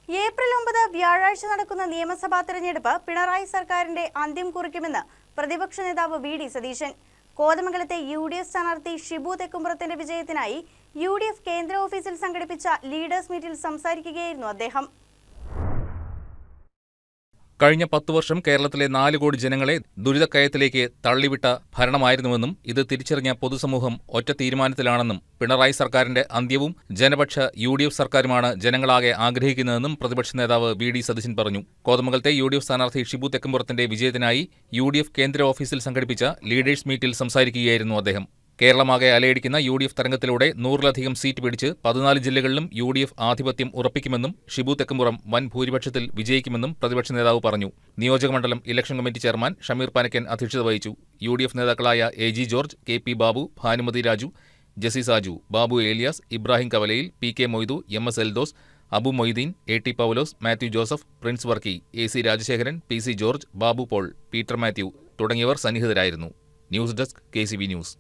April 9 വ്യാഴാഴ്ച നടക്കുന്ന നിയമസഭാ തെരഞ്ഞെടുപ്പ് പിണറായി സർക്കാരിന്റെ അന്ത്യം കുറിക്കുമെന്ന് പ്രതിപക്ഷ നേതാവ് വി.ഡി. സതീശൻ. കോതമംഗലത്തെ യു.ഡി.എഫ് സ്ഥാനാർത്ഥി ഷിബു തെക്കുംപുറത്തിന്റെ വിജയത്തിനായി യു.ഡി.എഫ് കേന്ദ്ര ഓഫീസിൽ സംഘടിപ്പിച്ച ലീഡേഴ്സ് മീറ്റിൽ സംസാരിക്കുകയായിരുന്നു അദ്ദേഹം. കഴിഞ്ഞ 10 വർഷം കേരളത്തിലെ 4 കോടി ജനങ്ങളെ ദുരിതക്കയത്തിലേക്ക് തള്ളിവിട്ട ഭരണമായിരുന്നുവെന്നും ഇത് തിരിച്ചറിഞ്ഞ പൊതുസമൂഹം ഒറ്റ തീരുമാനത്തിലാണെന്നും പിണറായി സർക്കാരിന്റെ അന്ത്യവും ജനപക്ഷ യു.ഡി.എഫ് സർക്കാരുമാണ് ജനങ്ങളാകെ ആഗ്രഹിക്കുന്നതെന്നും പ്രതിപക്ഷ നേതാവ് വി.ഡി. സതീശൻ പറഞ്ഞു. കോതമംഗലത്തെ യു.ഡി.എഫ് സ്ഥാനാർത്ഥി ഷിബു തെക്കുംപുറത്തിന്റെ വിജയത്തിനായി യു.ഡി.എഫ് കേന്ദ്ര ഓഫീസിൽ സംഘടിപ്പിച്ച ലീഡേഴ്സ് മീറ്റിൽ സംസാരിക്കുകയായിരുന്നു അദ്ദേഹം. കേരളമാകെ അലയടിക്കുന്ന യു.ഡി.എഫ് തരംഗത്തിലൂടെ 100-ലധികം സീറ്റ് പിടിച്ച് 14 ജില്ലകളിലും യു.ഡി.എഫ് ആധിപത്യം ഉറപ്പിക്കുമെന്നും ഷിബു തെക്കുംപുറം വൻ ഭൂരിപക്ഷത്തിൽ വിജയിക്കുമെന്നും പ്രതിപക്ഷ നേതാവ് പറഞ്ഞു. നിയോജകമണ്ഡലം election committee chairman Shameer Panakkan അധ്യക്ഷത വഹിച്ചു. യു.ഡി.എഫ് നേതാക്കളായ AG. George, KP. Babu, Bhanumathi Raju, Jessy Saju, Babu Elias, Ibrahim Kavalayil, PK. Moidu, MS. Eldhose, Abu Moideen, AT. Paulose, Mathew Joseph, Prince Varkey, AC. Rajasekharan, PC. George, Babu Paul, Peter Mathew തുടങ്ങിയവർ സന്നിഹിതരായിരുന്നു. News desk, KCB news.